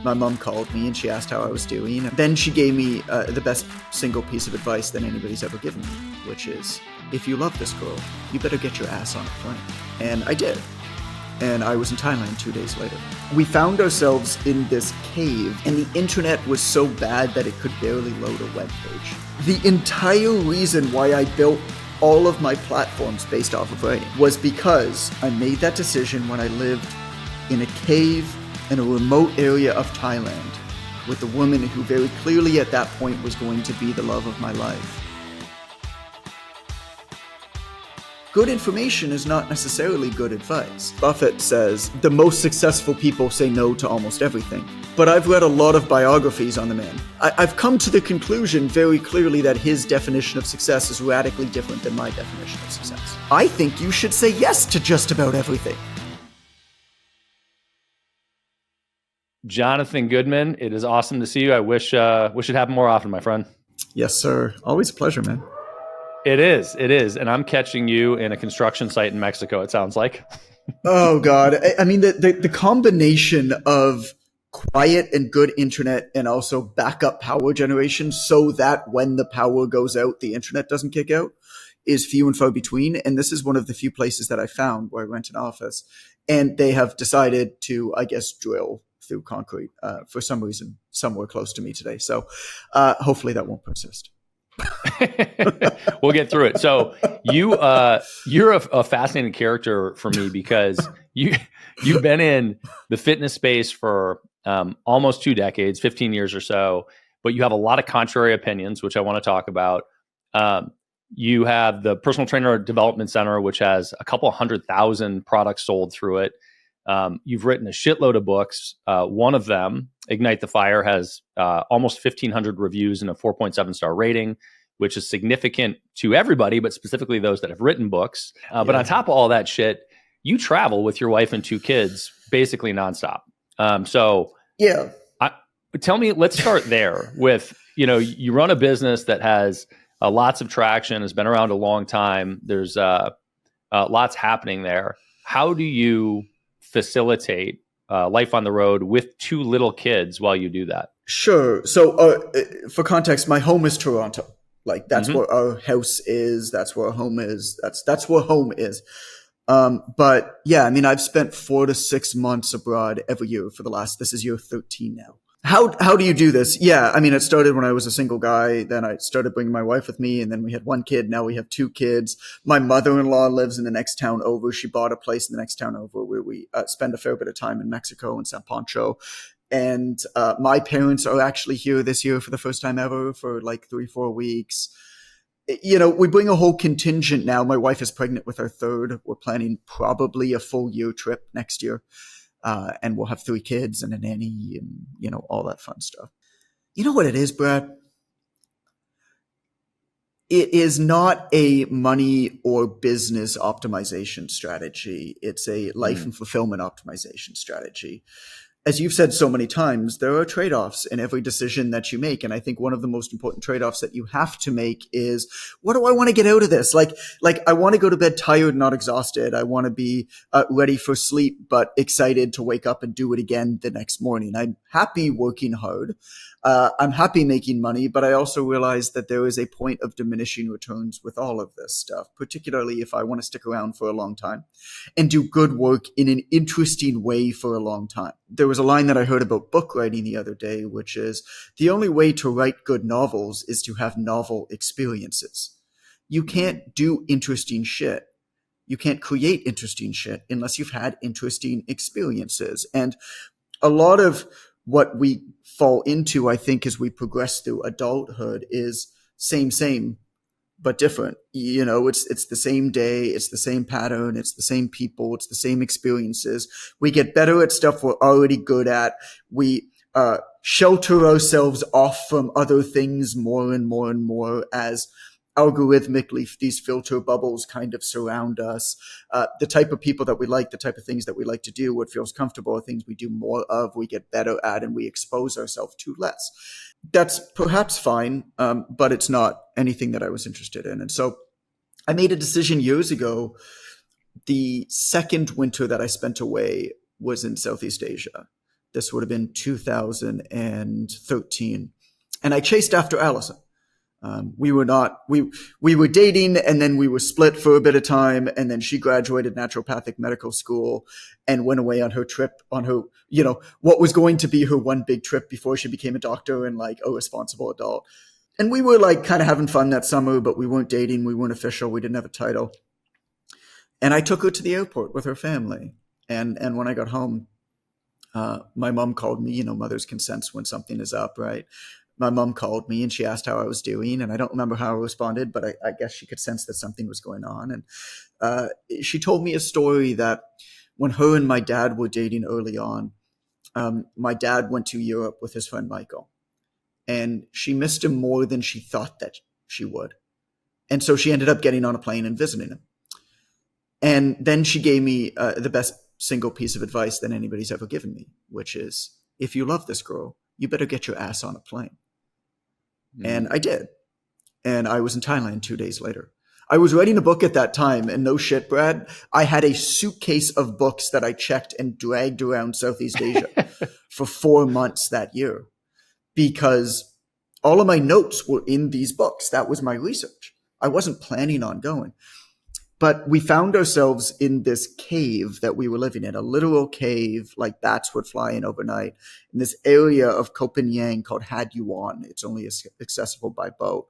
My mom called me and she asked how I was doing. Then she gave me the best single piece of advice that anybody's ever given me, which is, if you love this girl, you better get your ass on a plane. And I did. And I was in Thailand 2 days later. We found ourselves in this cave, and the internet was so bad that it could barely load a web page. The entire reason why I built all of my platforms based off of writing was because I made that decision when I lived in a cave in a remote area of Thailand with a woman who very clearly at that point was going to be the love of my life. Good information is not necessarily good advice. Buffett says, the most successful people say no to almost everything. But I've read a lot of biographies on the man. I've come to the conclusion very clearly that his definition of success is radically different than my definition of success. I think you should say yes to just about everything. Jonathan Goodman, it is awesome to see you. I wish it happened more often, my friend. Yes, sir. Always a pleasure, man. It is. And I'm catching you in a construction site in Mexico, it sounds like. Oh, God. I mean, the combination of quiet and good internet and also backup power generation so that when the power goes out, the internet doesn't kick out is few and far between. And this is one of the few places that I found where I rent an office. And they have decided to, I guess, drill through concrete for some reason somewhere close to me today. So hopefully that won't persist. We'll get through it. So you're a fascinating character for me because you've been in the fitness space for almost 2 decades, 15 years or so, but you have a lot of contrary opinions, which I want to talk about. You have the Personal Trainer Development Center, which has a couple 100,000 products sold through it. You've written a shitload of books. One of them, Ignite the Fire, has almost 1,500 reviews and a 4.7 star rating, which is significant to everybody, but specifically those that have written books. But on top of all that shit, you travel with your wife and 2 kids basically nonstop. Tell me, let's start there with, you run a business that has lots of traction, has been around a long time. There's lots happening there. How do you facilitate life on the road with 2 little kids while you do that? Sure. So for context, my home is Toronto. Like that's where our house is. That's where our home is. That's where home is. But yeah, I mean, I've spent 4 to 6 months abroad every year for this is year 13 now. How do you do this? Yeah, I mean, it started when I was a single guy. Then I started bringing my wife with me, and then we had 1 kid. Now we have 2 kids. My mother-in-law lives in the next town over. She bought a place in the next town over where we spend a fair bit of time in Mexico and San Pancho. And my parents are actually here this year for the first time ever for like 3-4 weeks. We bring a whole contingent now. My wife is pregnant with our 3rd. We're planning probably a full year trip next year. And we'll have 3 kids and a nanny and, all that fun stuff. You know what it is, Brad? It is not a money or business optimization strategy. It's a life and fulfillment optimization strategy. As you've said so many times, there are trade-offs in every decision that you make. And I think one of the most important trade-offs that you have to make is, what do I want to get out of this? Like I want to go to bed tired, not exhausted. I want to be ready for sleep, but excited to wake up and do it again the next morning. I'm happy working hard. I'm happy making money, but I also realize that there is a point of diminishing returns with all of this stuff, particularly if I want to stick around for a long time and do good work in an interesting way for a long time. There was a line that I heard about book writing the other day, which is the only way to write good novels is to have novel experiences. You can't do interesting shit. You can't create interesting shit unless you've had interesting experiences. And a lot of what we fall into, I think, as we progress through adulthood is same, but different. It's the same day, it's the same pattern, it's the same people, it's the same experiences. We get better at stuff we're already good at. We shelter ourselves off from other things more and more and more as algorithmically these filter bubbles kind of surround us. The type of people that we like, the type of things that we like to do, what feels comfortable are things we do more of, we get better at, and we expose ourselves to less. That's perhaps fine, but it's not anything that I was interested in. And so I made a decision years ago. The second winter that I spent away was in Southeast Asia. This would have been 2013. And I chased after Allison. We were dating, and then we were split for a bit of time. And then she graduated naturopathic medical school and went away on her trip, on her, what was going to be her one big trip before she became a doctor and like a responsible adult. And we were like kind of having fun that summer, but we weren't dating. We weren't official. We didn't have a title. And I took her to the airport with her family. And when I got home, my mom called me. Mothers can sense when something is up, right? My mom called me and she asked how I was doing. And I don't remember how I responded, but I guess she could sense that something was going on. And she told me a story that when her and my dad were dating early on, my dad went to Europe with his friend Michael. And she missed him more than she thought that she would. And so she ended up getting on a plane and visiting him. And then she gave me the best single piece of advice that anybody's ever given me, which is, if you love this girl, you better get your ass on a plane. And I did. And I was in Thailand 2 days later. I was writing a book at that time, and no shit, Brad, I had a suitcase of books that I checked and dragged around Southeast Asia for 4 months that year, because all of my notes were in these books. That was my research. I wasn't planning on going. But we found ourselves in this cave that we were living in, a literal cave, like bats would fly in overnight, in this area of Koh Phangan called Had Yuan. It's only accessible by boat.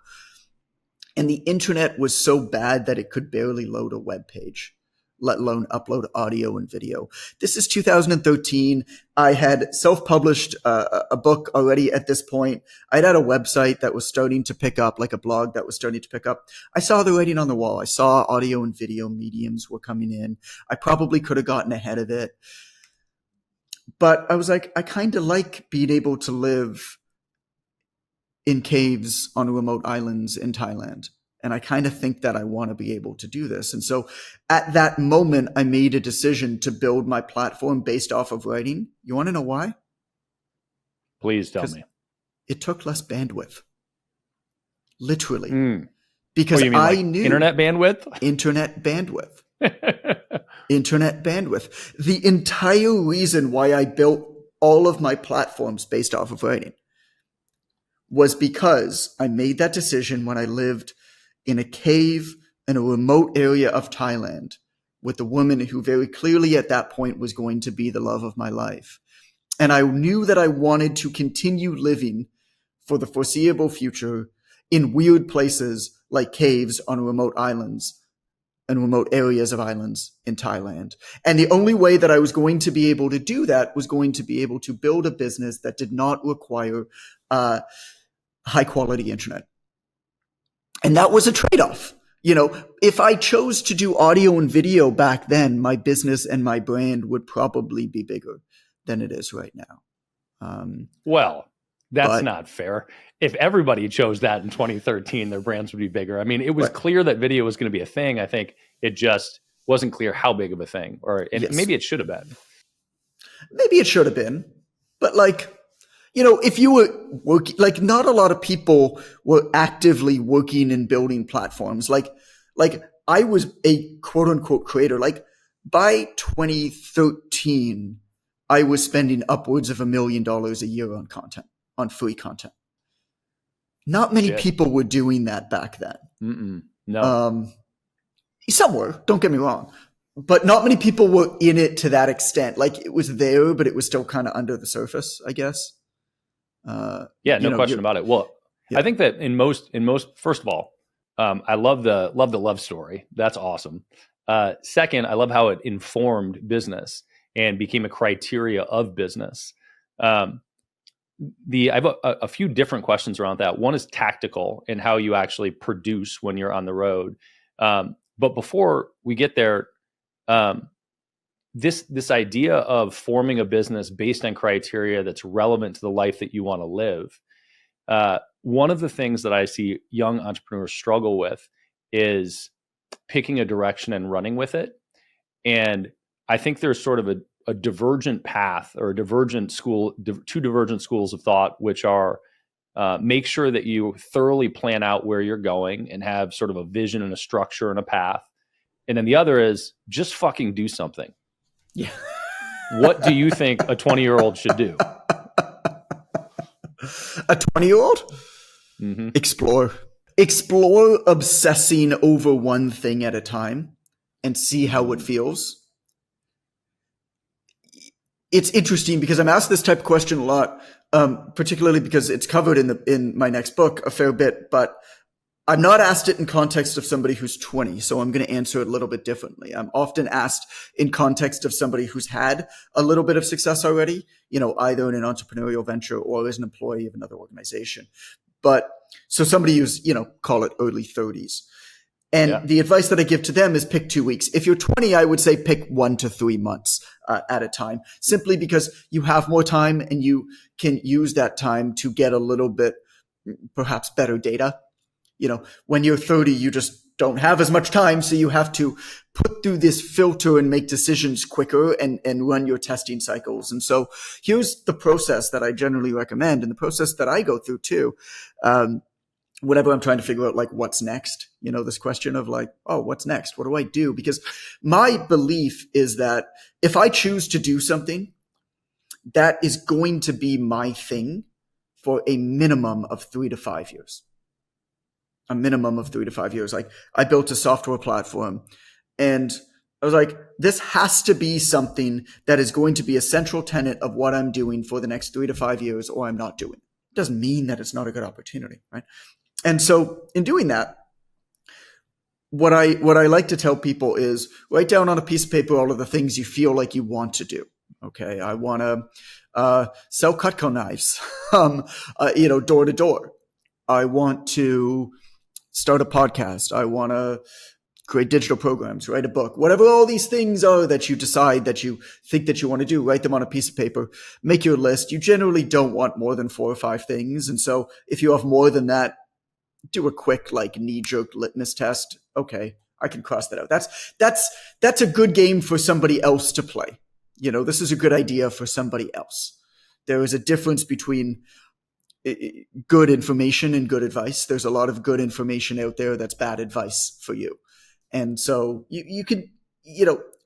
And the internet was so bad that it could barely load a web page, let alone upload audio and video. This is 2013. I had self-published a book already at this point. I'd had a website that was starting to pick up, like a blog that was starting to pick up. I saw the writing on the wall. I saw audio and video mediums were coming in. I probably could have gotten ahead of it. But I was like, I kind of like being able to live in caves on remote islands in Thailand. And I kind of think that I want to be able to do this. And so at that moment, I made a decision to build my platform based off of writing. You want to know why? Please tell me. It took less bandwidth. Literally. Because you mean I like knew internet bandwidth? Internet bandwidth. Internet bandwidth. The entire reason why I built all of my platforms based off of writing was because I made that decision when I lived in a cave in a remote area of Thailand with a woman who very clearly at that point was going to be the love of my life. And I knew that I wanted to continue living for the foreseeable future in weird places like caves on remote islands and remote areas of islands in Thailand. And the only way that I was going to be able to do that was going to be able to build a business that did not require high quality internet. And that was a trade-off. If I chose to do audio and video back then, my business and my brand would probably be bigger than it is right now. Well, that's not fair. If everybody chose that in 2013, their brands would be bigger. I mean, it was clear that video was going to be a thing. I think it just wasn't clear how big of a thing, maybe it should have been. Maybe it should have been, but if you were working, not a lot of people were actively working and building platforms. Like I was a quote unquote creator. By 2013, I was spending upwards of $1 million a year on content, on free content. Not many people were doing that back then. No. Some were, don't get me wrong, but not many people were in it to that extent. It was there, but it was still kind of under the surface, I guess. No question about it. Well, I think that in most, first of all, I love the love story. That's awesome. Second, I love how it informed business and became a criteria of business. I have a few different questions around that. One is tactical and how you actually produce when you're on the road. But before we get there, this idea of forming a business based on criteria that's relevant to the life that you want to live. One of the things that I see young entrepreneurs struggle with is picking a direction and running with it. And I think there's sort of a divergent path or a divergent school, two divergent schools of thought, which are make sure that you thoroughly plan out where you're going and have sort of a vision and a structure and a path. And then the other is just fucking do something. Yeah. what do you think a 20-year-old should do? A 20-year-old? Mm-hmm. Explore obsessing over one thing at a time and see how it feels. It's interesting because I'm asked this type of question a lot, particularly because it's covered in my next book a fair bit, but I'm not asked it in context of somebody who's 20, so I'm going to answer it a little bit differently. I'm often asked in context of somebody who's had a little bit of success already, either in an entrepreneurial venture or as an employee of another organization. But so somebody who's, call it early 30s. And the advice that I give to them is pick 2 weeks. If you're 20, I would say pick 1 to 3 months at a time, simply because you have more time and you can use that time to get a little bit, perhaps better data. When you're 30, you just don't have as much time. So you have to put through this filter and make decisions quicker and run your testing cycles. And so here's the process that I generally recommend, and the process that I go through too. Whenever I'm trying to figure out like what's next, this question of like, oh, what's next? What do I do? Because my belief is that if I choose to do something, that is going to be my thing for a minimum of 3 to 5 years. A minimum of 3 to 5 years. Like I built a software platform and I was like, this has to be something that is going to be a central tenet of what I'm doing for the next 3 to 5 years, or I'm not doing it. It doesn't mean that it's not a good opportunity, right? And so in doing that, what I like to tell people is write down on a piece of paper all of the things you feel like you want to do. Okay. I want to sell Cutco knives, door to door. I want to start a podcast. I want to create digital programs, write a book, whatever all these things are that you decide that you think that you want to do, write them on a piece of paper, make your list. You generally don't want more than 4 or 5 things. And so if you have more than that, do a quick like knee-jerk litmus test. Okay, I can cross that out. That's a good game for somebody else to play. This is a good idea for somebody else. There is a difference between good information and good advice. There's a lot of good information out there that's bad advice for you. And so you can,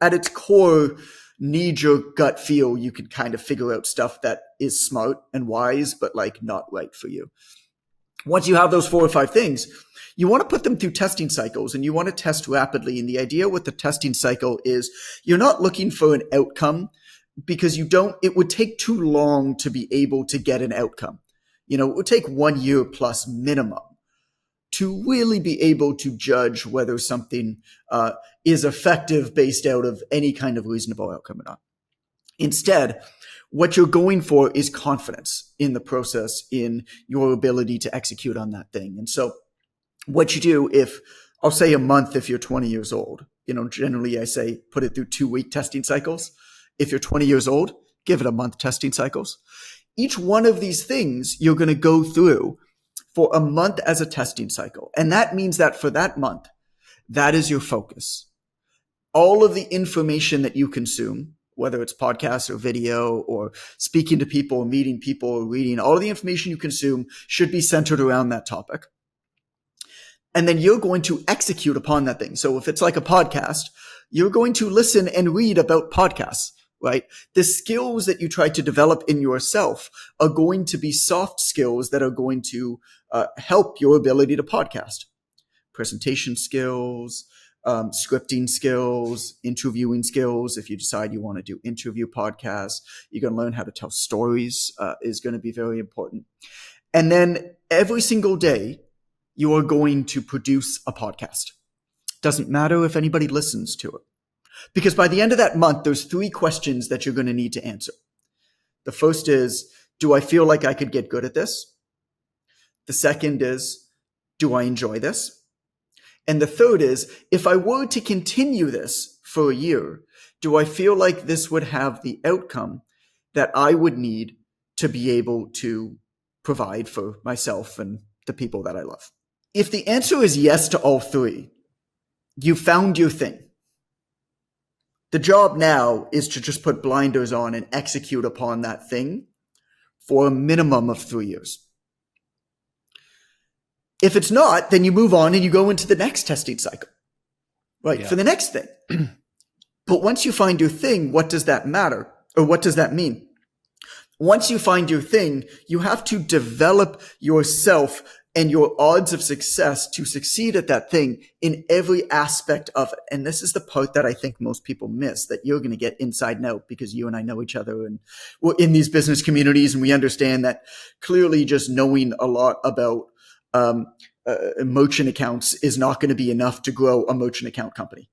at its core, knee-jerk gut feel, you can kind of figure out stuff that is smart and wise, but like not right for you. Once you have those 4 or 5 things, you want to put them through testing cycles and you want to test rapidly. And the idea with the testing cycle is you're not looking for an outcome because it would take too long to be able to get an outcome. It would take 1 year plus minimum to really be able to judge whether something is effective based out of any kind of reasonable outcome or not. Instead, what you're going for is confidence in the process, in your ability to execute on that thing. And so what you do, I'll say a month if you're 20 years old, generally I say put it through 2-week testing cycles. If you're 20 years old, give it a month testing cycles. Each one of these things you're going to go through for a month as a testing cycle. And that means that for that month, that is your focus. All of the information that you consume, whether it's podcasts or video or speaking to people or meeting people or reading, all of the information you consume should be centered around that topic. And then you're going to execute upon that thing. So if it's like a podcast, you're going to listen and read about podcasts, right? The skills that you try to develop in yourself are going to be soft skills that are going to help your ability to podcast. Presentation skills, scripting skills, interviewing skills. If you decide you want to do interview podcasts, you're going to learn how to tell stories is going to be very important. And then every single day, you are going to produce a podcast. Doesn't matter if anybody listens to it. Because by the end of that month, there's 3 questions that you're going to need to answer. The first is, do I feel like I could get good at this? The second is, do I enjoy this? And the third is, if I were to continue this for a year, do I feel like this would have the outcome that I would need to be able to provide for myself and the people that I love? If the answer is yes to all 3, you found your thing. The job now is to just put blinders on and execute upon that thing for a minimum of 3 years. If it's not, then you move on and you go into the next testing cycle, right? Yeah. For the next thing. But once you find your thing, what does that matter? Or what does that mean? Once you find your thing, you have to develop yourself and your odds of success to succeed at that thing in every aspect of it. And this is the part that I think most people miss, that you're going to get inside and out, because you and I know each other and we're in these business communities, and we understand that clearly just knowing a lot about merchant accounts is not going to be enough to grow a merchant account company.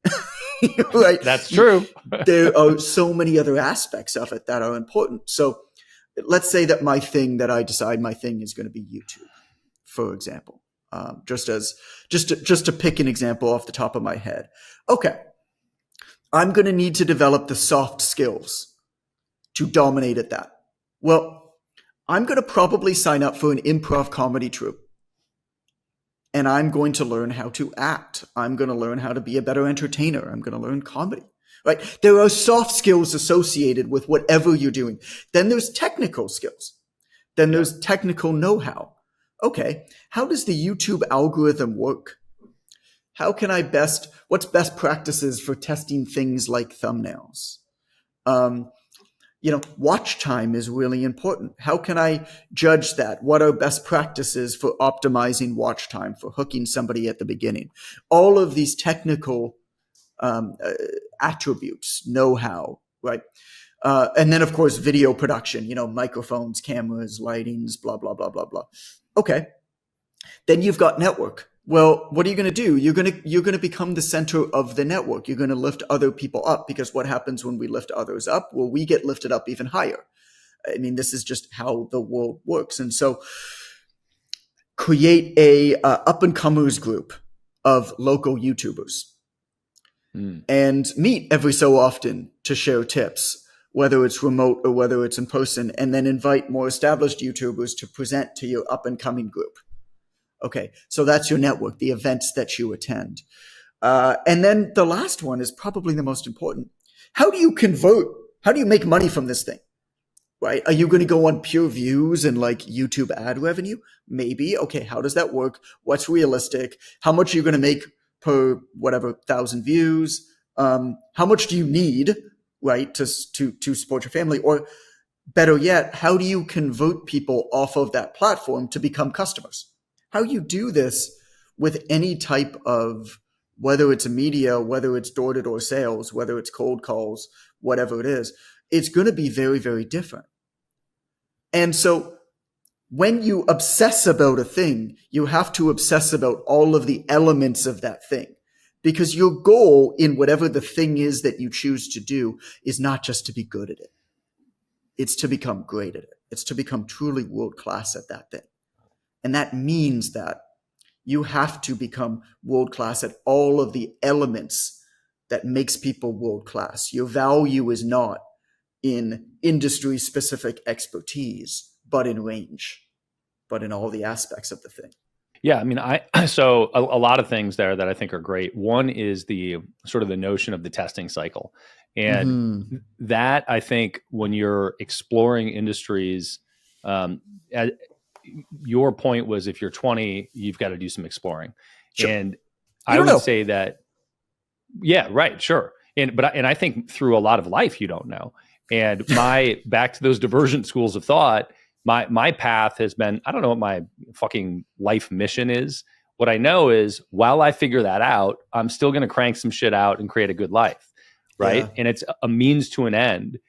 Right? That's true. There are so many other aspects of it that are important. So let's say that I decide my thing is going to be YouTube, for example, just to pick an example off the top of my head. Okay, I'm going to need to develop the soft skills to dominate at that. Well, I'm going to probably sign up for an improv comedy troupe, and I'm going to learn how to act. I'm going to learn how to be a better entertainer. I'm going to learn comedy. Right? There are soft skills associated with whatever you're doing. Then there's technical skills. Then there's technical know-how. Okay, how does the YouTube algorithm work? What's best practices for testing things like thumbnails? Watch time is really important. How can I judge that? What are best practices for optimizing watch time, for hooking somebody at the beginning? All of these technical attributes, know-how, right? And then, of course, video production, microphones, cameras, lightings, blah, blah, blah, blah, blah. Okay. Then you've got network. Well, what are you going to do? You're going to become the center of the network. You're going to lift other people up, because what happens when we lift others up? Well, we get lifted up even higher. I mean, this is just how the world works. And so create a up-and-comers group of local YouTubers. And meet every so often to share tips, whether it's remote or whether it's in person, and then invite more established YouTubers to present to your up-and-coming group. Okay, so that's your network, the events that you attend. And then the last one is probably the most important. How do you convert? How do you make money from this thing? Right? Are you going to go on pure views and like YouTube ad revenue? Maybe. Okay, how does that work? What's realistic? How much are you going to make per whatever 1,000 views? How much do you need, right, to support your family? Or better yet, how do you convert people off of that platform to become customers? How you do this with any type of, whether it's a media, whether it's door-to-door sales, whether it's cold calls, whatever it is, it's going to be very, very different. And so when you obsess about a thing, you have to obsess about all of the elements of that thing, because your goal in whatever the thing is that you choose to do is not just to be good at it. It's to become great at it. It's to become truly world-class at that thing. And that means that you have to become world-class at all of the elements that makes people world-class. Your value is not in industry-specific expertise, but in range, but in all the aspects of the thing. Yeah, I mean, so a lot of things there that I think are great. One is the sort of the notion of the testing cycle. And that, I think, when you're exploring industries, your point was, if you're 20, you've got to do some exploring. Sure. And I would say that, yeah, right, sure. And I think through a lot of life, you don't know. And back to those divergent schools of thought, my path has been, I don't know what my fucking life mission is. What I know is, while I figure that out, I'm still going to crank some shit out and create a good life. Right. Yeah. And it's a means to an end,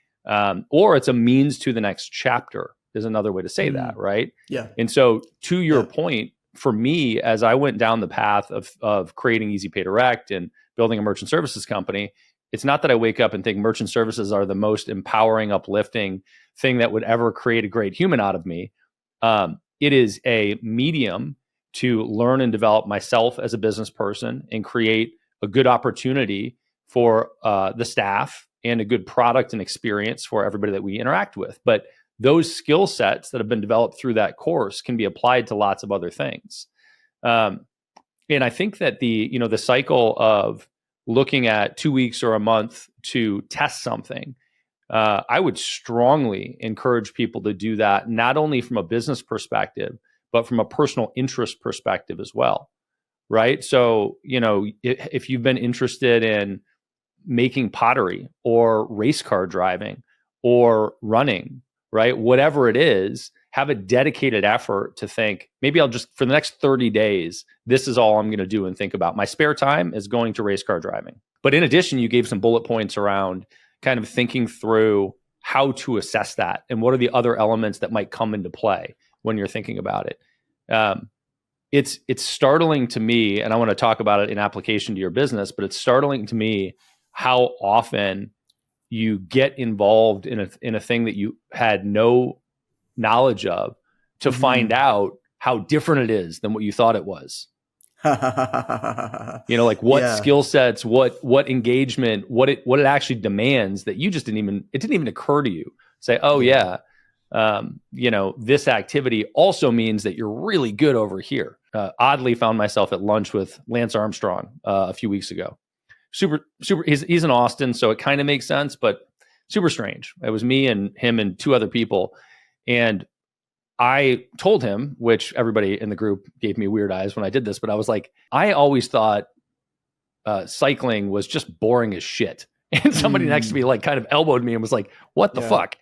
or it's a means to the next chapter. Is another way to say that, right? Yeah. And so, to your point, for me, as I went down the path of creating Easy Pay Direct and building a merchant services company, it's not that I wake up and think merchant services are the most empowering, uplifting thing that would ever create a great human out of me. It is a medium to learn and develop myself as a business person and create a good opportunity for the staff and a good product and experience for everybody that we interact with. But those skill sets that have been developed through that course can be applied to lots of other things. And I think that the cycle of looking at 2 weeks or a month to test something, I would strongly encourage people to do that, not only from a business perspective, but from a personal interest perspective as well. Right. So, if you've been interested in making pottery or race car driving or running, right? Whatever it is, have a dedicated effort to think, maybe I'll just, for the next 30 days, this is all I'm going to do and think about. My spare time is going to race car driving. But in addition, you gave some bullet points around kind of thinking through how to assess that and what are the other elements that might come into play when you're thinking about it. It's startling to me, and I want to talk about it in application to your business, but it's startling to me how often you get involved in a thing that you had no knowledge of to find out how different it is than what you thought it was. Like what skill sets, what engagement, what it actually demands that you just didn't even occur to you. Say, this activity also means that you're really good over here. Oddly found myself at lunch with Lance Armstrong a few weeks ago. Super. He's in Austin, so it kind of makes sense, but super strange. It was me and him and two other people. And I told him, which everybody in the group gave me weird eyes when I did this, but I was like, I always thought cycling was just boring as shit. And somebody next to me like kind of elbowed me and was like, what the fuck?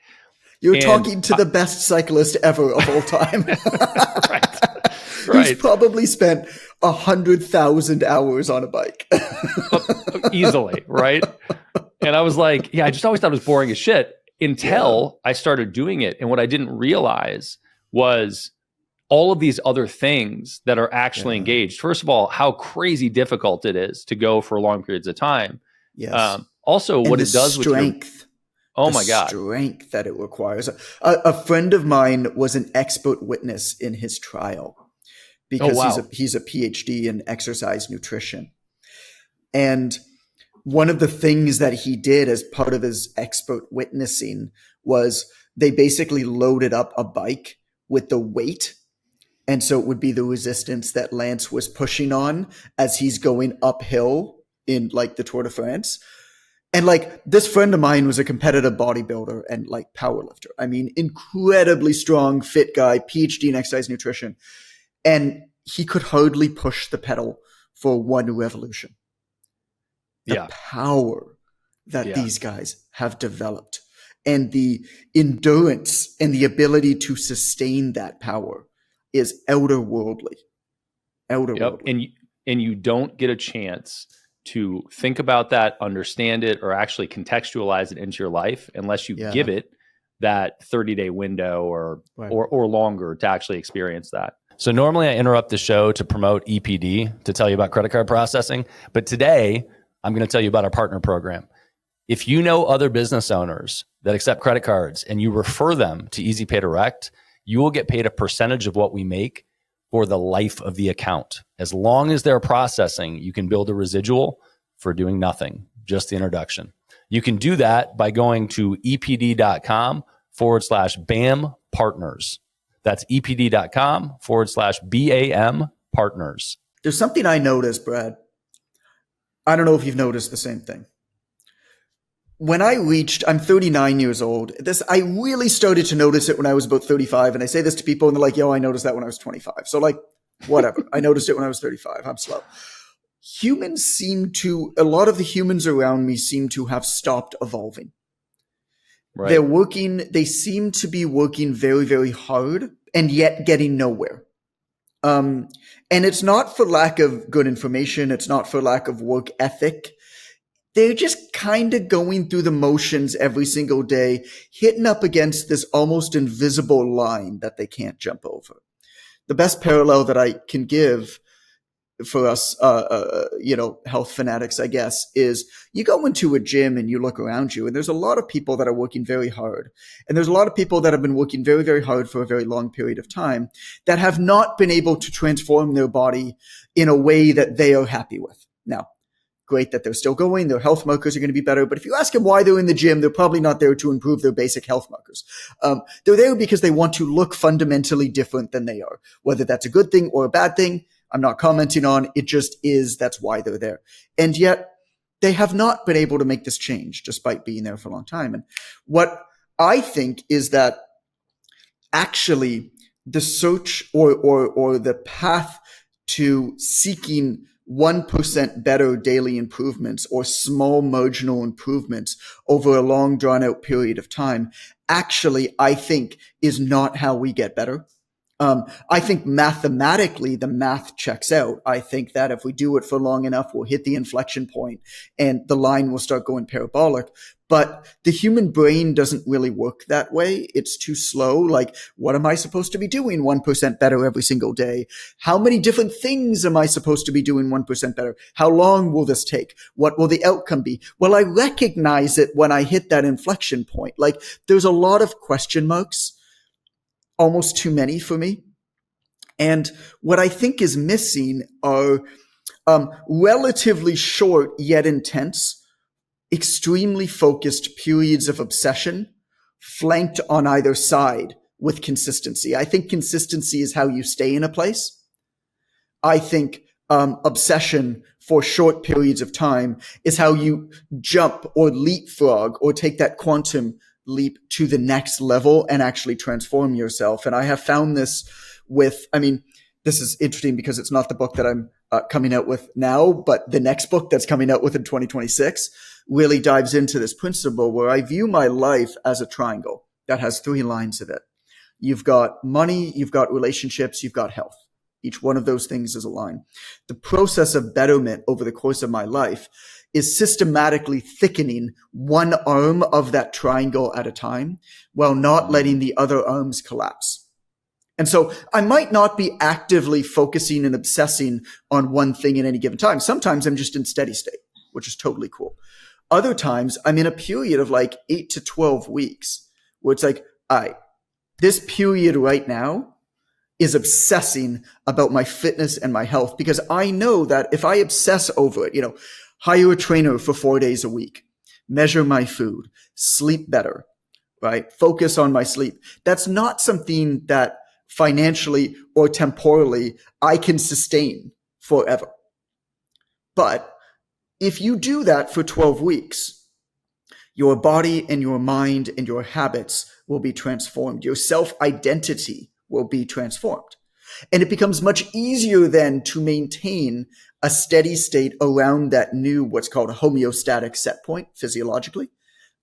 You're talking to the best cyclist ever of all time. Right. He's probably spent 100,000 hours on a bike. Easily, right? And I was like, I just always thought it was boring as shit until I started doing it. And what I didn't realize was all of these other things that are actually engaged. First of all, how crazy difficult it is to go for long periods of time. Yes. Also, what it does with strength. My God. Strength that it requires. A friend of mine was an expert witness in his trial because he's a PhD in exercise nutrition. And one of the things that he did as part of his expert witnessing was they basically loaded up a bike with the weight. And so it would be the resistance that Lance was pushing on as he's going uphill in like the Tour de France. And like this friend of mine was a competitive bodybuilder and like powerlifter. I mean, incredibly strong, fit guy, PhD in exercise nutrition. And he could hardly push the pedal for one revolution. The power that these guys have developed and the endurance and the ability to sustain that power is elderworldly. And you don't get a chance to think about that, understand it, or actually contextualize it into your life unless you give it that 30-day window or longer to actually experience that. So normally I interrupt the show to promote EPD, to tell you about credit card processing. But today I'm going to tell you about our partner program. If you know other business owners that accept credit cards and you refer them to Easy Pay Direct, you will get paid a percentage of what we make for the life of the account. As long as they're processing, you can build a residual for doing nothing, just the introduction. You can do that by going to epd.com/BAM partners. That's epd.com/BAM partners. There's something I noticed, Brad. I don't know if you've noticed the same thing. When I'm 39 years old. I really started to notice it when I was about 35. And I say this to people and they're like, I noticed that when I was 25. So like, whatever. I noticed it when I was 35. I'm slow. A lot of the humans around me seem to have stopped evolving. Right. They seem to be working very, very hard and yet getting nowhere. And it's not for lack of good information. It's not for lack of work ethic. They're just kind of going through the motions every single day, hitting up against this almost invisible line that they can't jump over. The best parallel that I can give for us, health fanatics, I guess, is you go into a gym and you look around you and there's a lot of people that are working very hard. And there's a lot of people that have been working very, very hard for a very long period of time that have not been able to transform their body in a way that they are happy with. Now, great that they're still going. Their health markers are going to be better. But if you ask them why they're in the gym, they're probably not there to improve their basic health markers. They're there because they want to look fundamentally different than they are. Whether that's a good thing or a bad thing, I'm not commenting on. It just is. That's why they're there. And yet they have not been able to make this change despite being there for a long time. And what I think is that actually the search or the path to seeking 1% better daily improvements or small marginal improvements over a long drawn out period of time actually, I think, is not how we get better. I think mathematically the math checks out. I think that if we do it for long enough, we'll hit the inflection point and the line will start going parabolic. But the human brain doesn't really work that way. It's too slow. Like, what am I supposed to be doing 1% better every single day? How many different things am I supposed to be doing 1% better? How long will this take? What will the outcome be? Well, I recognize it when I hit that inflection point. Like, there's a lot of question marks, almost too many for me. And what I think is missing are relatively short yet intense, extremely focused periods of obsession flanked on either side with consistency. I think consistency is how you stay in a place. I think obsession for short periods of time is how you jump or leapfrog or take that quantum leap to the next level and actually transform yourself. And I have found this with, this is interesting because it's not the book that I'm coming out with now, but the next book that's coming out with in 2026 really dives into this principle where I view my life as a triangle that has 3 lines of it. You've got money, you've got relationships, you've got health. Each one of those things is a line. The process of betterment over the course of my life is systematically thickening one arm of that triangle at a time while not letting the other arms collapse. And so I might not be actively focusing and obsessing on one thing at any given time. Sometimes I'm just in steady state, which is totally cool. Other times I'm in a period of like 8 to 12 weeks where it's like, all right, this period right now is obsessing about my fitness and my health because I know that if I obsess over it, hire a trainer for 4 days a week, measure my food, sleep better, right? Focus on my sleep. That's not something that financially or temporally I can sustain forever. But if you do that for 12 weeks, your body and your mind and your habits will be transformed. Your self-identity will be transformed. And it becomes much easier then to maintain a steady state around that new, what's called a homeostatic set point physiologically,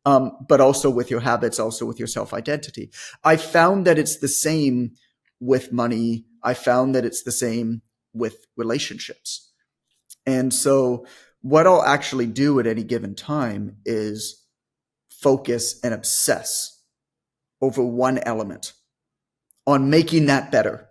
but also with your habits, also with your self-identity. I found that it's the same with money. I found that it's the same with relationships. And so what I'll actually do at any given time is focus and obsess over one element on making that better,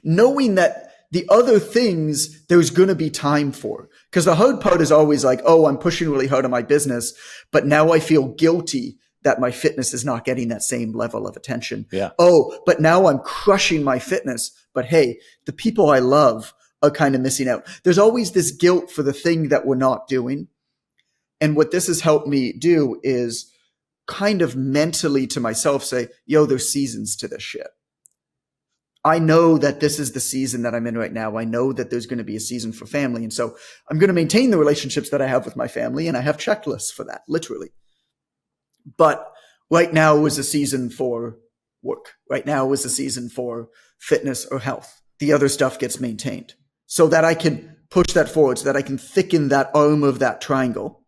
knowing that the other things there's going to be time for. Because the hard part is always like, oh, I'm pushing really hard on my business, but now I feel guilty that my fitness is not getting that same level of attention. Yeah. Oh, but now I'm crushing my fitness. But hey, the people I love are kind of missing out. There's always this guilt for the thing that we're not doing. And what this has helped me do is kind of mentally to myself say, yo, there's seasons to this shit. I know that this is the season that I'm in right now. I know that there's going to be a season for family. And so I'm going to maintain the relationships that I have with my family. And I have checklists for that, literally. But right now is a season for work. Right now is a season for fitness or health. The other stuff gets maintained so that I can push that forward, so that I can thicken that arm of that triangle.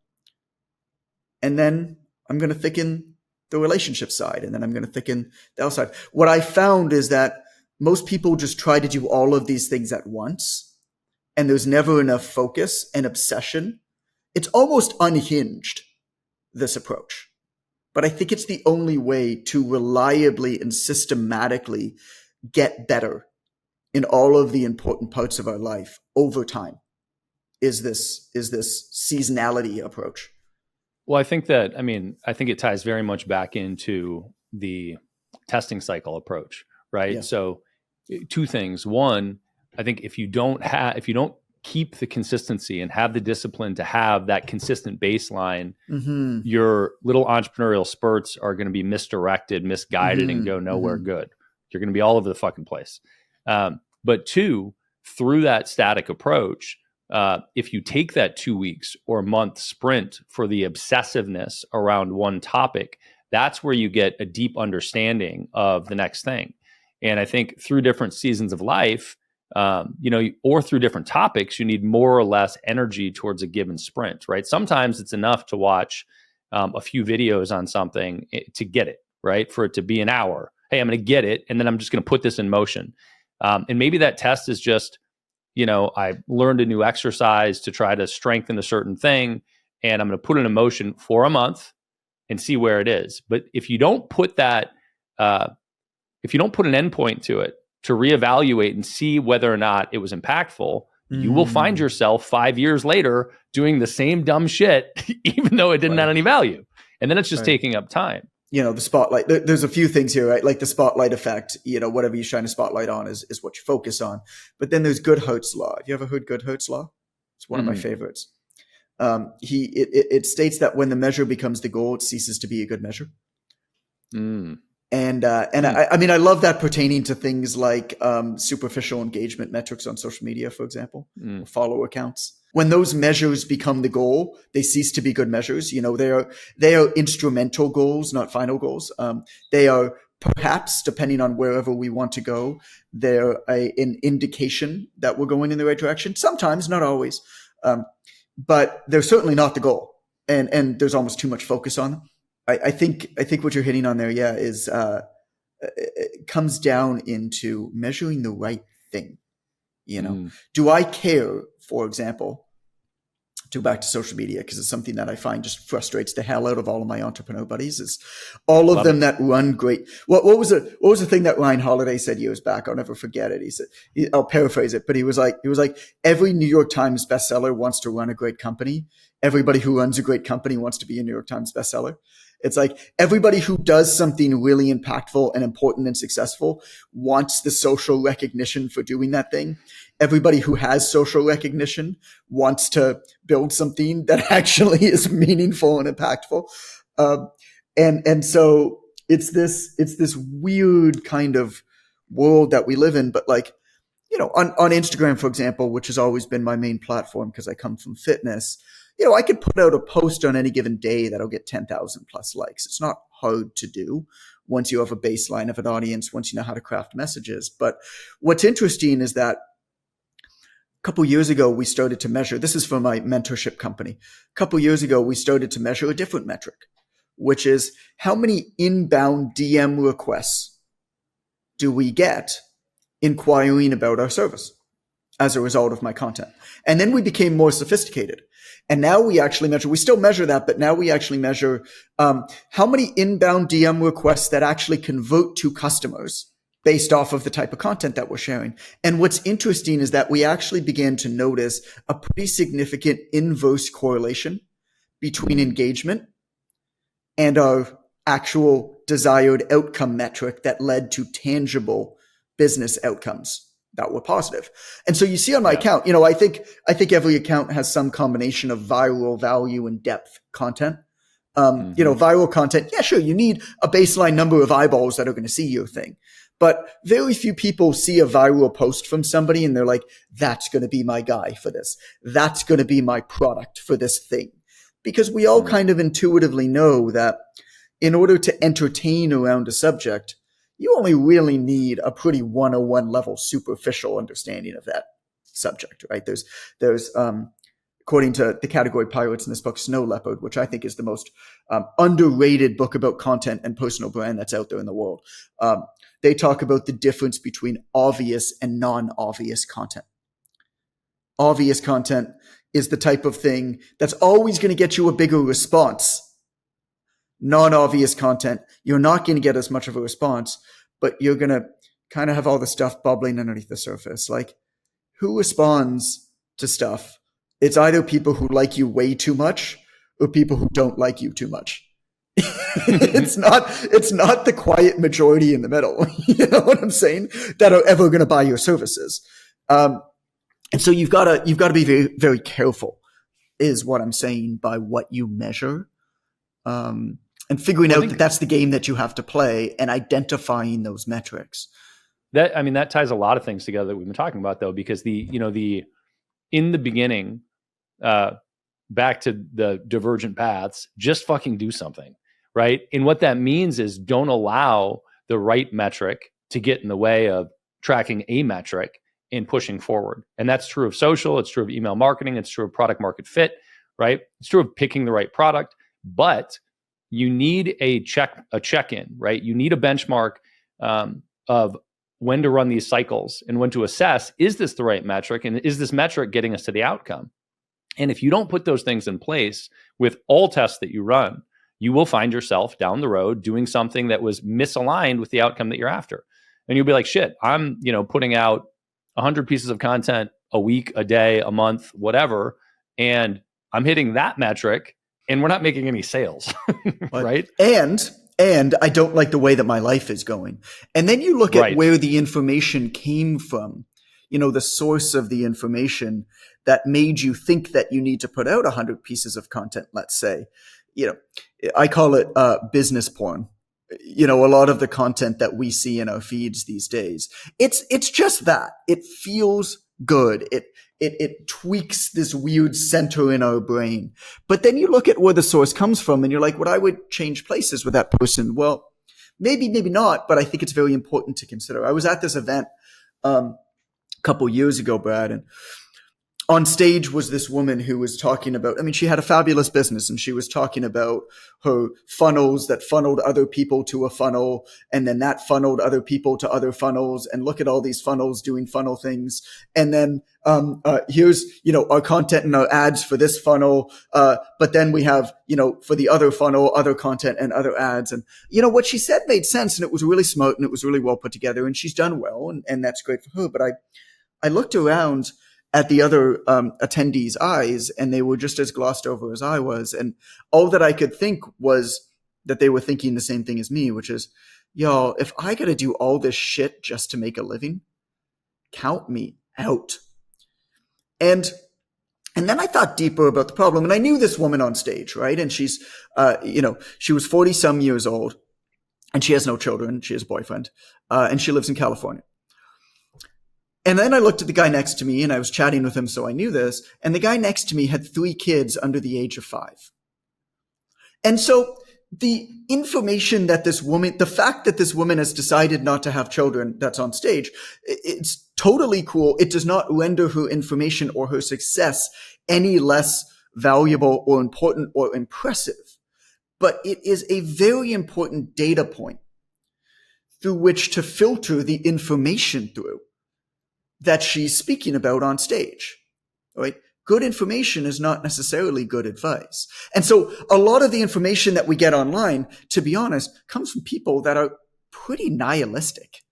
And then I'm going to thicken the relationship side. And then I'm going to thicken the other side. What I found is that most people just try to do all of these things at once, and there's never enough focus and obsession. It's almost unhinged, this approach. But I think it's the only way to reliably and systematically get better in all of the important parts of our life over time is this seasonality approach. Well, I think it ties very much back into the testing cycle approach, right? Yeah. So 2 things. One, I think if you don't keep the consistency and have the discipline to have that consistent baseline, your little entrepreneurial spurts are going to be misdirected, misguided, and go nowhere good. You're going to be all over the fucking place. But 2, through that static approach, if you take that 2 weeks or month sprint for the obsessiveness around one topic, that's where you get a deep understanding of the next thing. And I think through different seasons of life, or through different topics, you need more or less energy towards a given sprint, right? Sometimes it's enough to watch a few videos on something to get it, right? For it to be an hour. Hey, I'm going to get it, and then I'm just going to put this in motion. And maybe that test is just, I learned a new exercise to try to strengthen a certain thing, and I'm going to put it in motion for a month and see where it is. But if you don't put that, if you don't put an endpoint to it to reevaluate and see whether or not it was impactful, you will find yourself 5 years later doing the same dumb shit, even though it didn't have any value. And then it's just taking up time. The spotlight, there's a few things here, right? Like the spotlight effect, whatever you're shining a spotlight on is what you focus on. But then there's Goodhart's law. Have you ever heard Goodhart's law? It's one of my favorites. It states that when the measure becomes the goal, it ceases to be a good measure. I love that pertaining to things like superficial engagement metrics on social media, for example, follower counts. When those measures become the goal, they cease to be good measures. They are instrumental goals, not final goals. They are perhaps, depending on wherever we want to go, they're an indication that we're going in the right direction. Sometimes, not always, but they're certainly not the goal. And there's almost too much focus on them. I think what you're hitting on there, is it comes down into measuring the right thing. Do I care, for example, to go back to social media, because it's something that I find just frustrates the hell out of all of my entrepreneur buddies, is all of them that run great. What was the thing that Ryan Holiday said years back? I'll never forget it. He said, I'll paraphrase it, but he was like, every New York Times bestseller wants to run a great company. Everybody who runs a great company wants to be a New York Times bestseller. It's like everybody who does something really impactful and important and successful wants the social recognition for doing that thing. Everybody who has social recognition wants to build something that actually is meaningful and impactful. And so it's this weird kind of world that we live in. But on Instagram, for example, which has always been my main platform because I come from fitness, I could put out a post on any given day that'll get 10,000 plus likes. It's not hard to do once you have a baseline of an audience, once you know how to craft messages. But what's interesting is that a couple years ago, we started to measure, this is for my mentorship company. A couple years ago, we started to measure a different metric, which is how many inbound DM requests do we get inquiring about our service as a result of my content. And then we became more sophisticated. And now we actually measure, we still measure that, but now we actually measure how many inbound DM requests that actually convert to customers based off of the type of content that we're sharing. And what's interesting is that we actually began to notice a pretty significant inverse correlation between engagement and our actual desired outcome metric that led to tangible business outcomes that were positive. And so you see on my account, I think every account has some combination of viral value and depth content. Viral content, sure, you need a baseline number of eyeballs that are going to see your thing. But very few people see a viral post from somebody and they're like, that's going to be my guy for this. That's going to be my product for this thing. Because we all kind of intuitively know that in order to entertain around a subject, you only really need a pretty 101 level superficial understanding of that subject, right? There's according to the category pilots in this book, Snow Leopard, which I think is the most underrated book about content and personal brand that's out there in the world. They talk about the difference between obvious and non-obvious content. Obvious content is the type of thing that's always going to get you a bigger response. Non-obvious content, you're not going to get as much of a response, but you're going to kind of have all the stuff bubbling underneath the surface. Like, who responds to stuff? It's either people who like you way too much or people who don't like you too much. It's not the quiet majority in the middle. You know what I'm saying? That are ever going to buy your services. And so you've got to be very, very careful, is what I'm saying, by what you measure. And figuring out that that's the game that you have to play and identifying those metrics. That ties a lot of things together that we've been talking about, though, because in the beginning, back to the divergent paths, just fucking do something, right? And what that means is don't allow the right metric to get in the way of tracking a metric in pushing forward. And that's true of social, it's true of email marketing, it's true of product market fit, right? It's true of picking the right product, but you need a check-in, right? You need a benchmark of when to run these cycles and when to assess, is this the right metric? And is this metric getting us to the outcome? And if you don't put those things in place with all tests that you run, you will find yourself down the road doing something that was misaligned with the outcome that you're after. And you'll be like, shit, I'm, putting out 100 pieces of content a week, a day, a month, whatever, and I'm hitting that metric and we're not making any sales, right? And I don't like the way that my life is going. And then you look at where the information came from, the source of the information that made you think that you need to put out 100 pieces of content, let's say. I call it business porn. A lot of the content that we see in our feeds these days, it's just that. It feels good. It tweaks this weird center in our brain. But then you look at where the source comes from and you're like, well, I would change places with that person. Well, maybe not, but I think it's very important to consider. I was at this event a couple years ago, Brad, and on stage was this woman who was talking about, she had a fabulous business and she was talking about her funnels that funneled other people to a funnel. And then that funneled other people to other funnels, and look at all these funnels doing funnel things. And then, here's, our content and our ads for this funnel. But then we have, for the other funnel, other content and other ads. And, what she said made sense, and it was really smart and it was really well put together, and she's done well. And that's great for her. But I looked around at the other attendees' eyes, and they were just as glossed over as I was. And all that I could think was that they were thinking the same thing as me, which is, y'all, if I got to do all this shit just to make a living, count me out. And then I thought deeper about the problem, and I knew this woman on stage, right? And she's, she was 40 some years old, and she has no children. She has a boyfriend, and she lives in California. And then I looked at the guy next to me, and I was chatting with him, so I knew this. And the guy next to me had 3 kids under the age of 5. And so the information that the fact that this woman has decided not to have children that's on stage, it's totally cool. It does not render her information or her success any less valuable or important or impressive. But it is a very important data point through which to filter the information through that she's speaking about on stage, right? Good information is not necessarily good advice. And so a lot of the information that we get online, to be honest, comes from people that are pretty nihilistic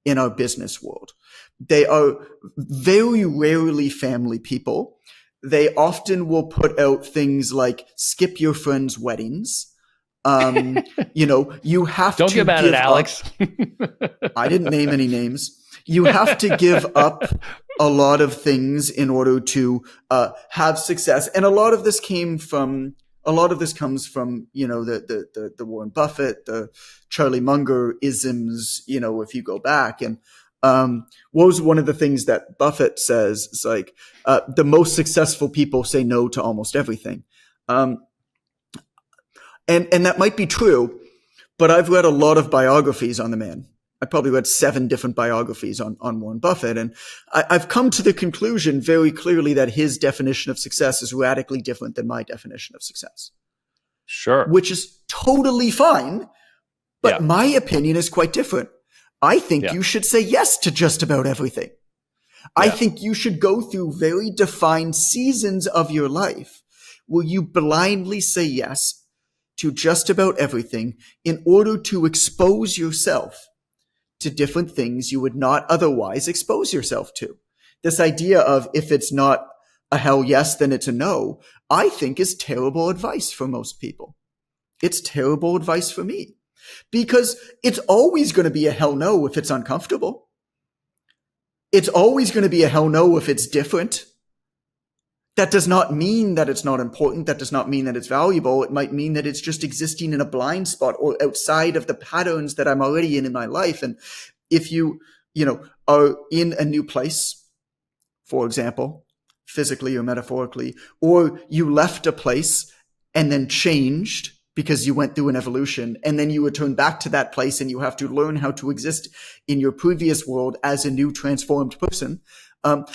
in our business world. They are very rarely family people. They often will put out things like skip your friends' weddings. You have Don't to get mad at Alex. I didn't name any names. You have to give up a lot of things in order to have success. And a lot of this comes from, the Warren Buffett, the Charlie Munger isms, if you go back. And what was one of the things that Buffett says? It's like, the most successful people say no to almost everything. And that might be true, but I've read a lot of biographies on the man. I probably read 7 different biographies on Warren Buffett. And I've come to the conclusion very clearly that his definition of success is radically different than my definition of success. Sure. Which is totally fine. But my opinion is quite different. I think you should say yes to just about everything. I think you should go through very defined seasons of your life where you blindly say yes to just about everything in order to expose yourself to different things you would not otherwise expose yourself to. This idea of if it's not a hell yes, then it's a no, I think is terrible advice for most people. It's terrible advice for me because it's always going to be a hell no if it's uncomfortable. It's always going to be a hell no if it's different. That does not mean that it's not important. That does not mean that it's valuable. It might mean that it's just existing in a blind spot or outside of the patterns that I'm already in my life. And if you are in a new place, for example, physically or metaphorically, or you left a place and then changed because you went through an evolution, and then you return back to that place and you have to learn how to exist in your previous world as a new transformed person.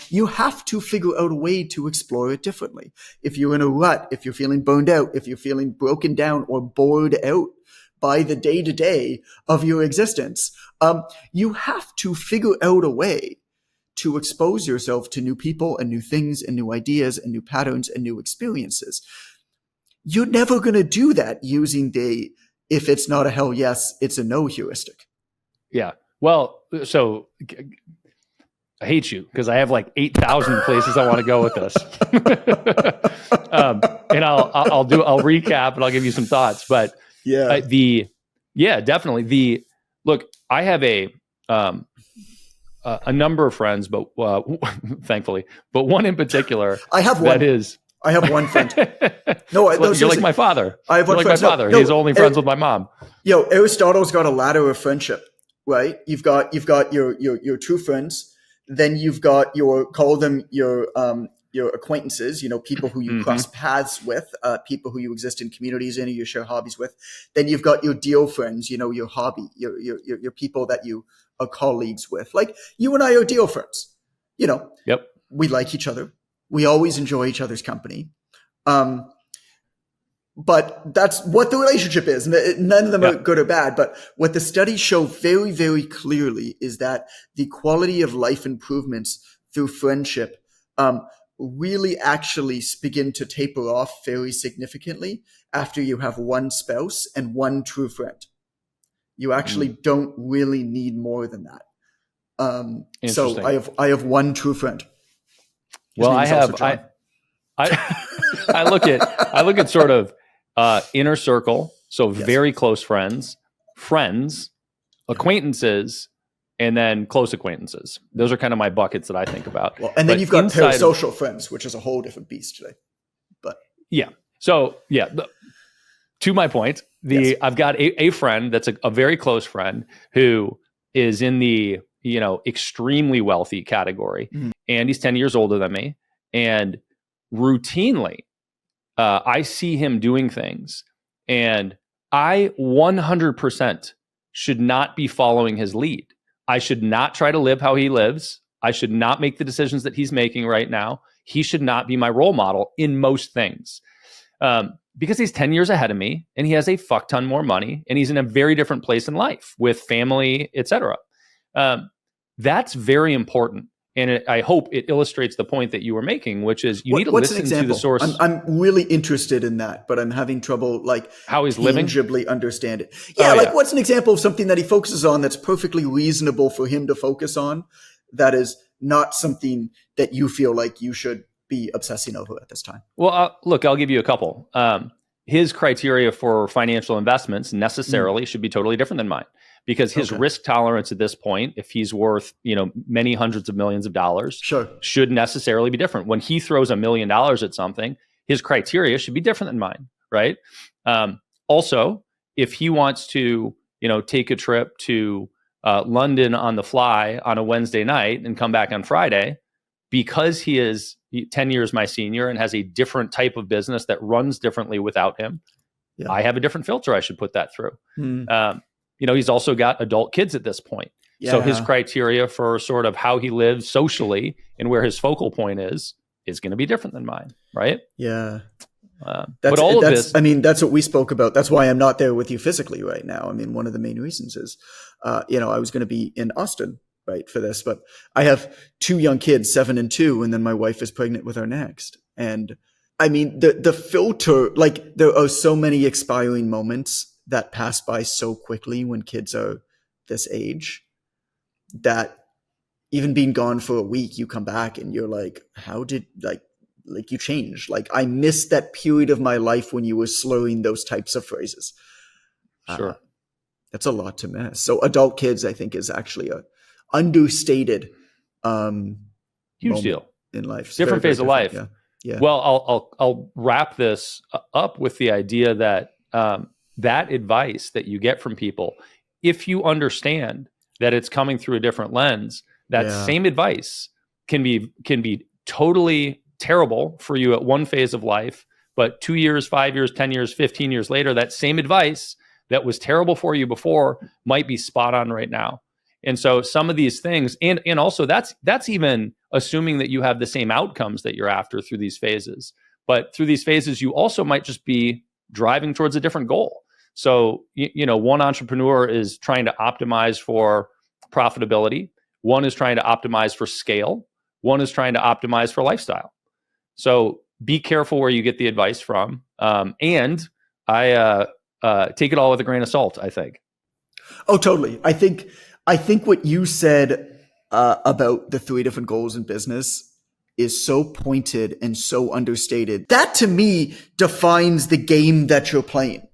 You have to figure out a way to explore it differently. If you're in a rut, if you're feeling burned out, if you're feeling broken down or bored out by the day-to-day of your existence, you have to figure out a way to expose yourself to new people and new things and new ideas and new patterns and new experiences. You're never going to do that using the, if it's not a hell yes, it's a no heuristic. Yeah. Well, so I hate you because I have like 8,000 places I want to go with this. And I'll recap and I'll give you some thoughts, but definitely look, I have a number of friends, but thankfully, but one in particular, I have one friend. No, you're like my father. I have one like friend. My father. He's only friends with my mom. Aristotle's got a ladder of friendship, right? You've got your true friends. Then you've got your acquaintances, people who you cross paths with, people who you exist in communities in, or you share hobbies with. Then you've got your deal friends, your hobby, your people that you are colleagues with. Like you and I are deal friends. Yep. We like each other. We always enjoy each other's company. But that's what the relationship is. None of them are good or bad. But what the studies show very, very clearly is that the quality of life improvements through friendship really actually begin to taper off very significantly after you have one spouse and one true friend. You actually don't really need more than that. So I have one true friend. Well, I look at sort of inner circle, so very close friends, acquaintances, and then close acquaintances. Those are kind of my buckets that I think about. Well, and then you've got parasocial friends, which is a whole different beast today. But to my point, I've got a friend that's a very close friend who is in the extremely wealthy category, and he's 10 years older than me, and routinely I see him doing things, and I 100% should not be following his lead. I should not try to live how he lives. I should not make the decisions that he's making right now. He should not be my role model in most things, because he's 10 years ahead of me, and he has a fuck ton more money, and he's in a very different place in life with family, etc. That's very important. And I hope it illustrates the point that you were making, which is you need to listen to the source. I'm really interested in that, but I'm having trouble how he's living, tangibly understand it. What's an example of something that he focuses on that's perfectly reasonable for him to focus on, that is not something that you feel like you should be obsessing over at this time? Well, look, I'll give you a couple. His criteria for financial investments necessarily should be totally different than mine. Because his risk tolerance at this point, if he's worth, many hundreds of millions of dollars, should necessarily be different. When he throws $1 million at something, his criteria should be different than mine, right? Also, if he wants to, take a trip to London on the fly on a Wednesday night and come back on Friday, because he is 10 years my senior and has a different type of business that runs differently without him, I have a different filter I should put that through. He's also got adult kids at this point. So his criteria for sort of how he lives socially and where his focal point is going to be different than mine, right? Yeah. But all of this, that's what we spoke about. That's why I'm not there with you physically right now. One of the main reasons is, I was going to be in Austin, right, for this, but I have 2 young kids, 7 and 2, and then my wife is pregnant with our next. And the filter, there are so many expiring moments that pass by so quickly when kids are this age, that even being gone for a week, you come back and you're like, how did you change? I missed that period of my life when you were slurring those types of phrases. Sure. That's a lot to miss. So adult kids, I think, is actually a understated huge deal in life. It's different phase of life. Yeah. Well, I'll wrap this up with the idea that that advice that you get from people, if you understand that it's coming through a different lens, that same advice can be totally terrible for you at one phase of life, But 2 years, 5 years, 10 years, 15 years later, that same advice that was terrible for you before might be spot on right now. And so some of these things, and also that's even assuming that you have the same outcomes that you're after through these phases. But through these phases, you also might just be driving towards a different goal. So, one entrepreneur is trying to optimize for profitability. One is trying to optimize for scale. One is trying to optimize for lifestyle. So be careful where you get the advice from. And I take it all with a grain of salt, I think. Oh, totally. I think what you said about the 3 different goals in business is so pointed and so understated. That to me defines the game that you're playing.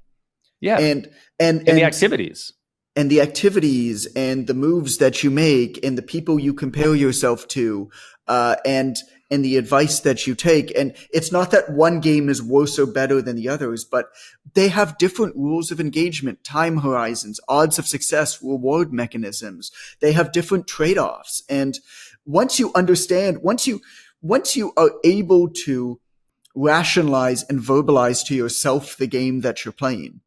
Yeah. And the activities. And the activities and the moves that you make and the people you compare yourself to, and the advice that you take. And it's not that one game is worse or better than the others, but they have different rules of engagement, time horizons, odds of success, reward mechanisms. They have different trade-offs. And once you understand, once you are able to rationalize and verbalize to yourself the game that you're playing,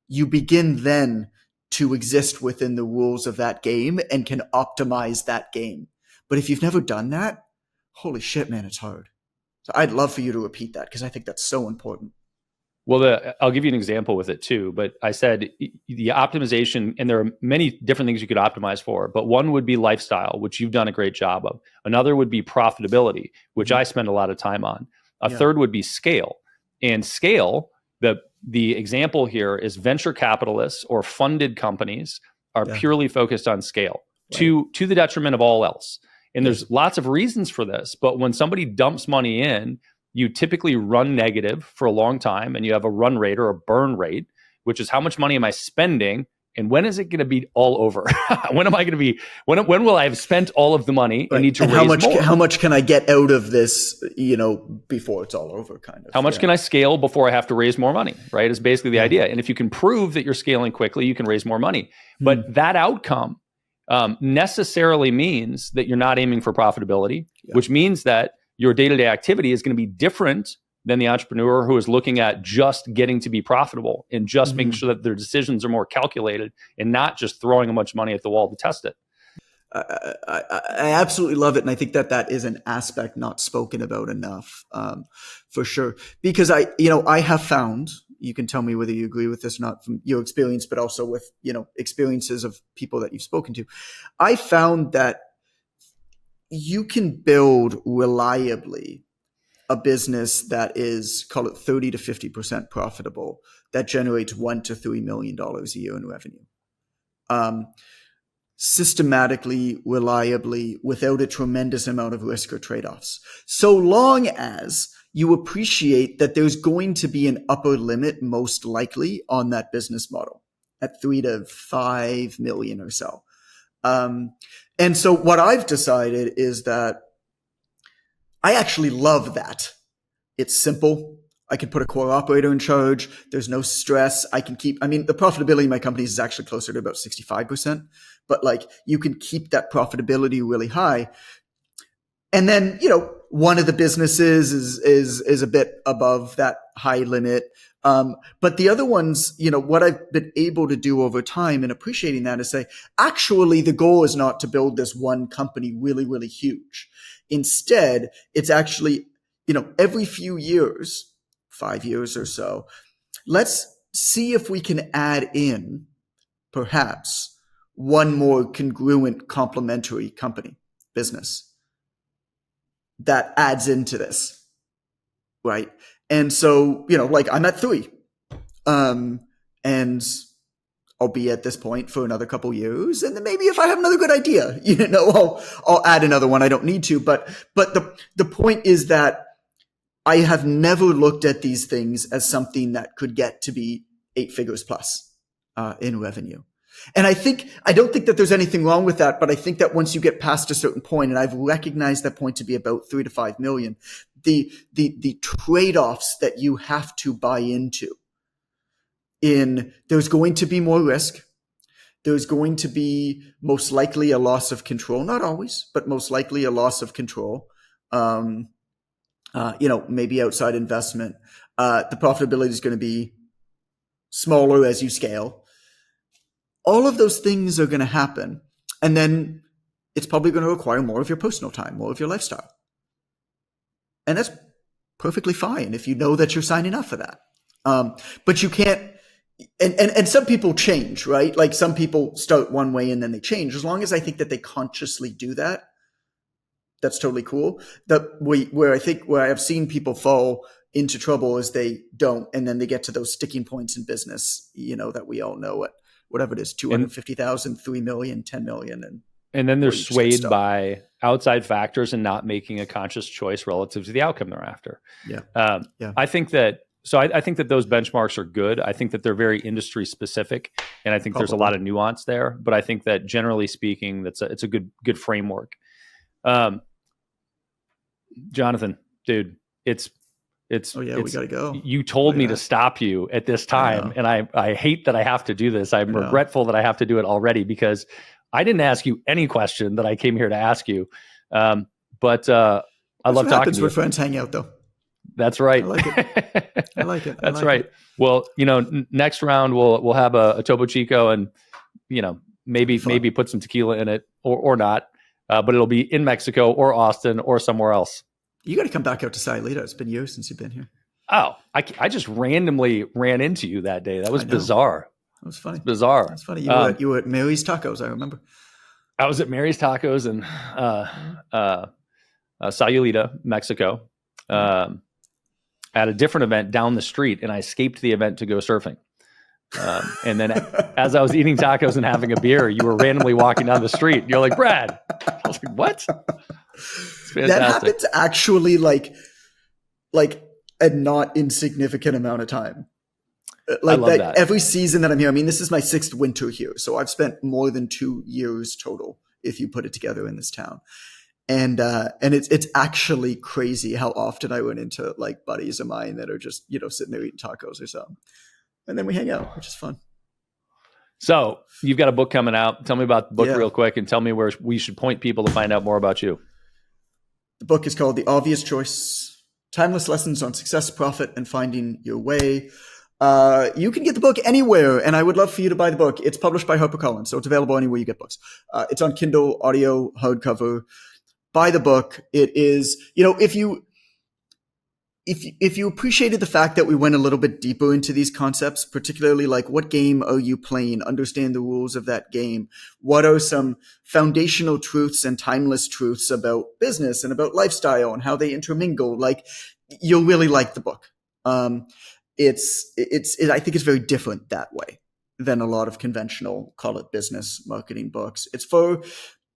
you begin then to exist within the rules of that game and can optimize that game. But if you've never done that, holy shit, man, it's hard. So I'd love for you to repeat that because I think that's so important. Well, I'll give you an example with it too. But I said the optimization, and there are many different things you could optimize for, but one would be lifestyle, which you've done a great job of. Another would be profitability, which I spend a lot of time on. A third would be scale. And scale, the example here is venture capitalists or funded companies are purely focused on scale to the detriment of all else. And there's lots of reasons for this, but when somebody dumps money in, you typically run negative for a long time, and you have a run rate or a burn rate, which is how much money am I spending and when is it going to be all over? When will I have spent all of the money and need to raise more? How much can I get out of this, before it's all over, kind of? How much can I scale before I have to raise more money, right? Is basically the idea. And if you can prove that you're scaling quickly, you can raise more money. But that outcome necessarily means that you're not aiming for profitability, which means that your day-to-day activity is going to be different than the entrepreneur who is looking at just getting to be profitable and just making sure that their decisions are more calculated and not just throwing a bunch of money at the wall to test it. I absolutely love it. And I think that is an aspect not spoken about enough, for sure. Because I have found, you can tell me whether you agree with this or not from your experience, but also with, experiences of people that you've spoken to. I found that you can build reliably a business that is, call it 30 to 50% profitable, that generates $1 to $3 million a year in revenue. Systematically, reliably, without a tremendous amount of risk or trade-offs. So long as you appreciate that there's going to be an upper limit, most likely, on that business model at 3 to 5 million or so. And so what I've decided is that I actually love that. It's simple. I can put a core operator in charge. There's no stress. The profitability of my company is actually closer to about 65%, but you can keep that profitability really high. And then, one of the businesses is a bit above that high limit. But the other ones, what I've been able to do over time and appreciating that is say, actually, the goal is not to build this one company really, really huge. Instead, it's actually, every few years, 5 years or so, let's see if we can add in perhaps one more congruent complementary company, business that adds into this, right? And so, I'm at 3, and I'll be at this point for another couple years. And then maybe if I have another good idea, I'll add another one. I don't need to, but the point is that I have never looked at these things as something that could get to be 8 figures plus, in revenue. And I don't think that there's anything wrong with that, but I think that once you get past a certain point, and I've recognized that point to be about 3 to 5 million, the trade-offs that you have to buy into there's going to be more risk. There's going to be most likely a loss of control, not always, but most likely a loss of control. Maybe outside investment. The profitability is going to be smaller as you scale. All of those things are going to happen. And then it's probably going to require more of your personal time, more of your lifestyle. And that's perfectly fine if you know that you're signing up for that. But you can't, and some people change, right? Like some people start one way and then they change. As long as I think that they consciously do that, that's totally cool. Where I have seen people fall into trouble is they don't, and then they get to those sticking points in business, that we all know at whatever it is, 250,000, 3 million, 10 million. And then they're swayed by outside factors and not making a conscious choice relative to the outcome they're after. Yeah. I think that those benchmarks are good. I think that they're very industry specific, and I think there's a lot of nuance there. But I think that generally speaking, it's a good framework. Jonathan, dude, we gotta go. You told me to stop you at this time, and I hate that I have to do this. I'm regretful that I have to do it already because I didn't ask you any question that I came here to ask you. But I love talking to you. We're friends hang out though. That's right. I like it. That's right. Well, next round we'll have a Topo Chico and maybe put some tequila in it or not. But it'll be in Mexico or Austin or somewhere else. You got to come back out to Sayulita. It's been years since you've been here. Oh, I just randomly ran into you that day. That was bizarre. That was funny. It's bizarre. That's funny. You were at Mary's Tacos, I remember. I was at Mary's Tacos in Sayulita, Mexico, at a different event down the street, and I escaped the event to go surfing. And then as I was eating tacos and having a beer, you were randomly walking down the street. You're like, Brad. I was like, what? That happens actually like a not insignificant amount of time. I love that. Every season that I'm here, I mean, this is my 6th winter here. So I've spent more than 2 years total, if you put it together in this town. And it's actually crazy how often I run into like buddies of mine that are just, sitting there eating tacos or something. And then we hang out, which is fun. So you've got a book coming out. Tell me about the book real quick and tell me where we should point people to find out more about you. The book is called The Obvious Choice: Timeless Lessons on Success, Profit, and Finding Your Way. You can get the book anywhere, and I would love for you to buy the book. It's published by HarperCollins, so it's available anywhere you get books. It's on Kindle, audio, hardcover. Buy the book. It is, if you appreciated the fact that we went a little bit deeper into these concepts, particularly like what game are you playing, understand the rules of that game, what are some foundational truths and timeless truths about business and about lifestyle and how they intermingle, like you'll really like the book. I think it's very different that way than a lot of conventional, call it business marketing books. It's for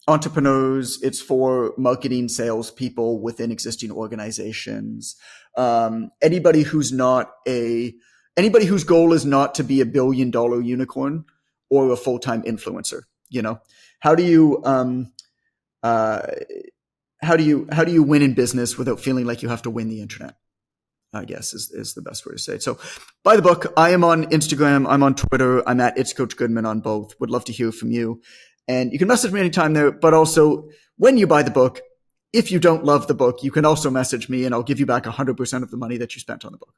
entrepreneurs. It's for marketing salespeople within existing organizations. Anybody whose goal is not to be $1 billion unicorn or a full-time influencer. How do you win in business without feeling like you have to win the internet? I guess is the best way to say it. So buy the book. I am on Instagram. I'm on Twitter. I'm at It's Coach Goodman on both. Would love to hear from you. And you can message me anytime there, but also when you buy the book, if you don't love the book, you can also message me and I'll give you back 100% of the money that you spent on the book.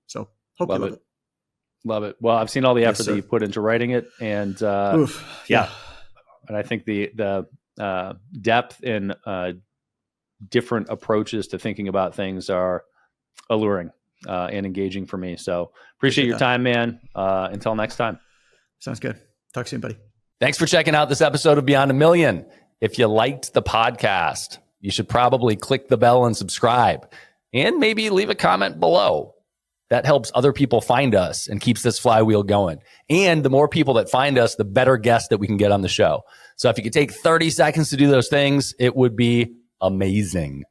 So hope you love it. Love it. Well, I've seen all the effort that you put into writing it, and and I think the depth and different approaches to thinking about things are alluring and engaging for me. So appreciate your time, man. Until next time. Sounds good. Talk soon, buddy. Thanks for checking out this episode of Beyond a Million. If you liked the podcast, you should probably click the bell and subscribe, and maybe leave a comment below. That helps other people find us and keeps this flywheel going. And the more people that find us, the better guests that we can get on the show. So if you could take 30 seconds to do those things, it would be amazing.